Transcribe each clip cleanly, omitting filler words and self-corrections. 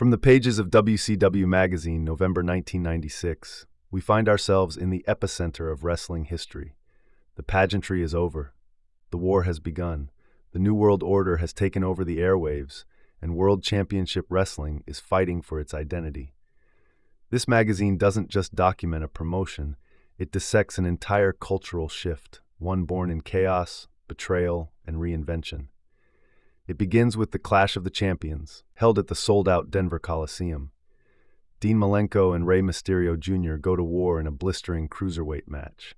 From the pages of WCW magazine, November 1996, we find ourselves in the epicenter of wrestling history. The pageantry is over. The war has begun. The New World Order has taken over the airwaves, and World Championship Wrestling is fighting for its identity. This magazine doesn't just document a promotion, it dissects an entire cultural shift, one born in chaos, betrayal, and reinvention. It begins with the Clash of the Champions, held at the sold-out Denver Coliseum. Dean Malenko and Rey Mysterio Jr. go to war in a blistering cruiserweight match.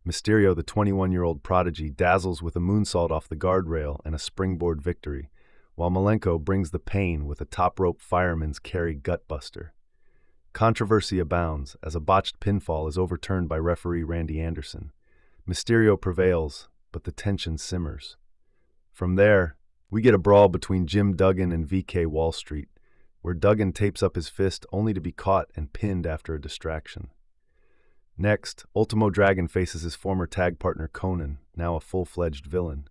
Mysterio, the 21-year-old prodigy, dazzles with a moonsault off the guardrail and a springboard victory, while Malenko brings the pain with a top-rope fireman's carry gutbuster. Controversy abounds as a botched pinfall is overturned by referee Randy Anderson. Mysterio prevails, but the tension simmers. From there, we get a brawl between Jim Duggan and VK Wall Street, where Duggan tapes up his fist only to be caught and pinned after a distraction. Next, Ultimo Dragon faces his former tag partner Conan, now a full-fledged villain.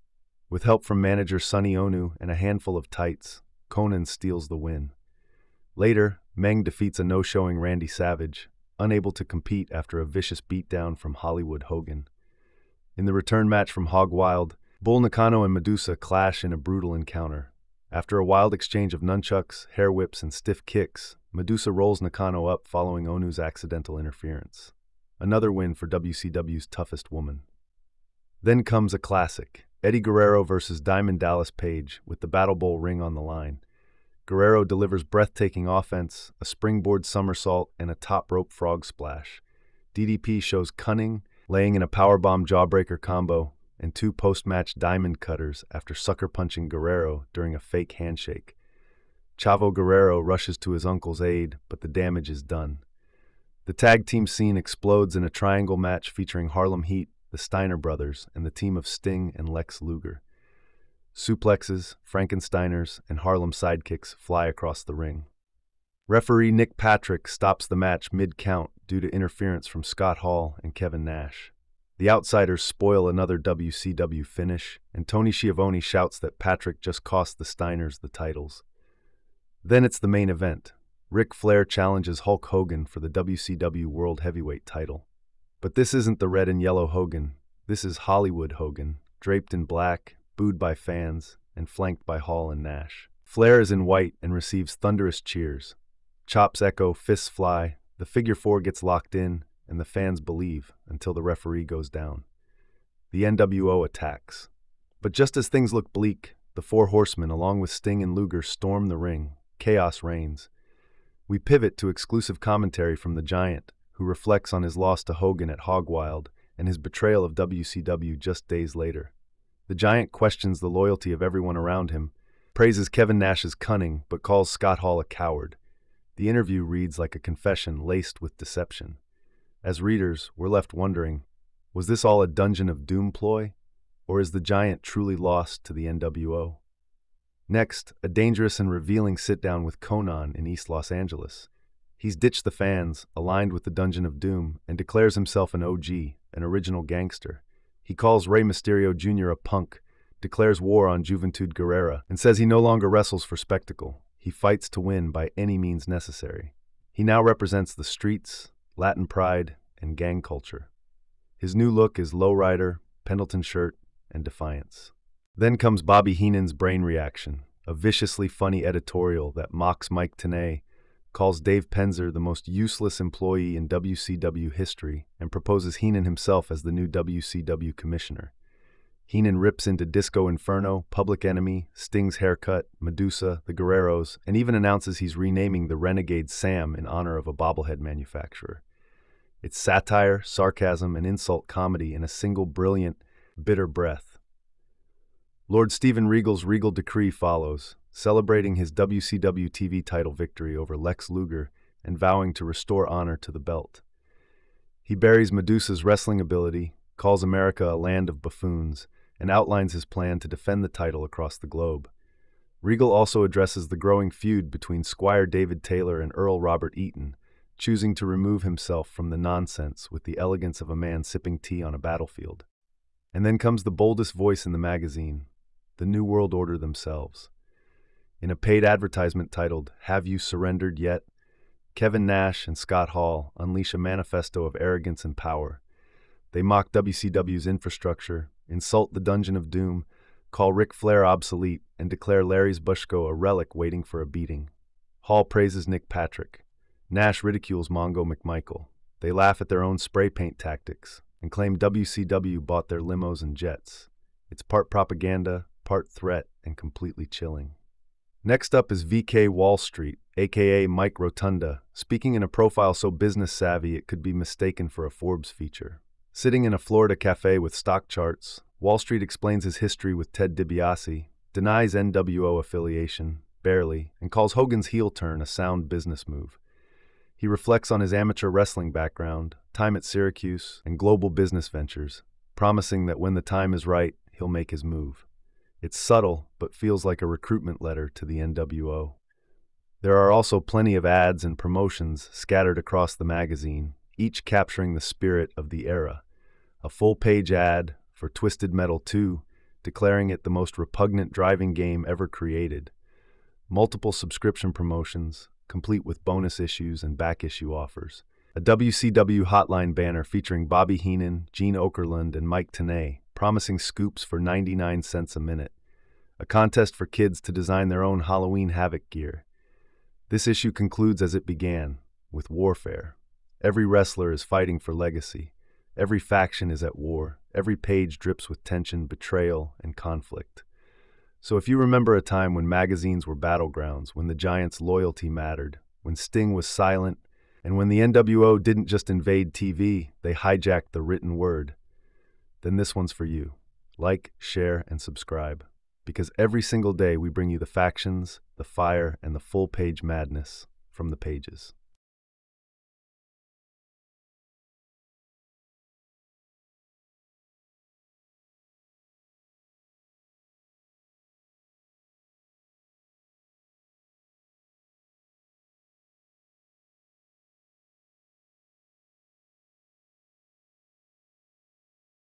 With help from manager Sonny Onu and a handful of tights, Conan steals the win. Later, Meng defeats a no-showing Randy Savage, unable to compete after a vicious beatdown from Hollywood Hogan. In the return match from Hog Wild, Bull Nakano and Medusa clash in a brutal encounter. After a wild exchange of nunchucks, hair whips, and stiff kicks, Medusa rolls Nakano up following Onu's accidental interference. Another win for WCW's toughest woman. Then comes a classic, Eddie Guerrero versus Diamond Dallas Page, with the Battle Bowl ring on the line. Guerrero delivers breathtaking offense, a springboard somersault, and a top-rope frog splash. DDP shows cunning, laying in a powerbomb jawbreaker combo, and two post-match diamond cutters after sucker-punching Guerrero during a fake handshake. Chavo Guerrero rushes to his uncle's aid, but the damage is done. The tag team scene explodes in a triangle match featuring Harlem Heat, the Steiner brothers, and the team of Sting and Lex Luger. Suplexes, Frankensteiners, and Harlem sidekicks fly across the ring. Referee Nick Patrick stops the match mid-count due to interference from Scott Hall and Kevin Nash. The Outsiders spoil another WCW finish, and Tony Schiavone shouts that Patrick just cost the Steiners the titles. Then it's the main event. Ric Flair challenges Hulk Hogan for the WCW World Heavyweight title. But this isn't the red and yellow Hogan. This is Hollywood Hogan, draped in black, booed by fans, and flanked by Hall and Nash. Flair is in white and receives thunderous cheers. Chops echo, fists fly, the figure four gets locked in, and the fans believe until the referee goes down. The NWO attacks. But just as things look bleak, the Four Horsemen, along with Sting and Luger, storm the ring. Chaos reigns. We pivot to exclusive commentary from the Giant, who reflects on his loss to Hogan at Hog Wild and his betrayal of WCW just days later. The Giant questions the loyalty of everyone around him, praises Kevin Nash's cunning, but calls Scott Hall a coward. The interview reads like a confession laced with deception. As readers, we're left wondering, was this all a Dungeon of Doom ploy, or is the Giant truly lost to the NWO? Next, a dangerous and revealing sit-down with Conan in East Los Angeles. He's ditched the fans, aligned with the Dungeon of Doom, and declares himself an OG, an original gangster. He calls Rey Mysterio Jr. a punk, declares war on Juventud Guerrera, and says he no longer wrestles for spectacle. He fights to win by any means necessary. He now represents the streets, Latin pride, and gang culture. His new look is lowrider, Pendleton shirt, and defiance. Then comes Bobby Heenan's Brain Reaction, a viciously funny editorial that mocks Mike Tenay, calls Dave Penzer the most useless employee in WCW history, and proposes Heenan himself as the new WCW commissioner. Heenan rips into Disco Inferno, Public Enemy, Sting's haircut, Medusa, the Guerreros, and even announces he's renaming the Renegade Sam in honor of a bobblehead manufacturer. It's satire, sarcasm, and insult comedy in a single brilliant, bitter breath. Lord Steven Regal's regal decree follows, celebrating his WCW TV title victory over Lex Luger and vowing to restore honor to the belt. He buries Medusa's wrestling ability, calls America a land of buffoons, and outlines his plan to defend the title across the globe. Regal also addresses the growing feud between Squire David Taylor and Earl Robert Eaton, choosing to remove himself from the nonsense with the elegance of a man sipping tea on a battlefield. And then comes the boldest voice in the magazine, the New World Order themselves. In a paid advertisement titled, "Have You Surrendered Yet?" Kevin Nash and Scott Hall unleash a manifesto of arrogance and power. They mock WCW's infrastructure, insult the Dungeon of Doom, call Ric Flair obsolete, and declare Larry's Bushko a relic waiting for a beating. Hall praises Nick Patrick. Nash ridicules Mongo McMichael. They laugh at their own spray paint tactics and claim WCW bought their limos and jets. It's part propaganda, part threat, and completely chilling. Next up is VK Wall Street, aka Mike Rotunda, speaking in a profile so business savvy it could be mistaken for a Forbes feature. Sitting in a Florida cafe with stock charts, Wall Street explains his history with Ted DiBiase, denies NWO affiliation, barely, and calls Hogan's heel turn a sound business move. He reflects on his amateur wrestling background, time at Syracuse, and global business ventures, promising that when the time is right, he'll make his move. It's subtle, but feels like a recruitment letter to the NWO. There are also plenty of ads and promotions scattered across the magazine, each capturing the spirit of the era. A full-page ad for Twisted Metal 2, declaring it the most repugnant driving game ever created. Multiple subscription promotions, complete with bonus issues and back-issue offers. A WCW hotline banner featuring Bobby Heenan, Gene Okerlund, and Mike Tenay, promising scoops for 99 cents a minute. A contest for kids to design their own Halloween Havoc gear. This issue concludes as it began, with warfare. Every wrestler is fighting for legacy. Every faction is at war. Every page drips with tension, betrayal, and conflict. So if you remember a time when magazines were battlegrounds, when the Giants' loyalty mattered, when Sting was silent, and when the NWO didn't just invade TV, they hijacked the written word, then this one's for you. Like, share, and subscribe. Because every single day we bring you the factions, the fire, and the full-page madness from the pages.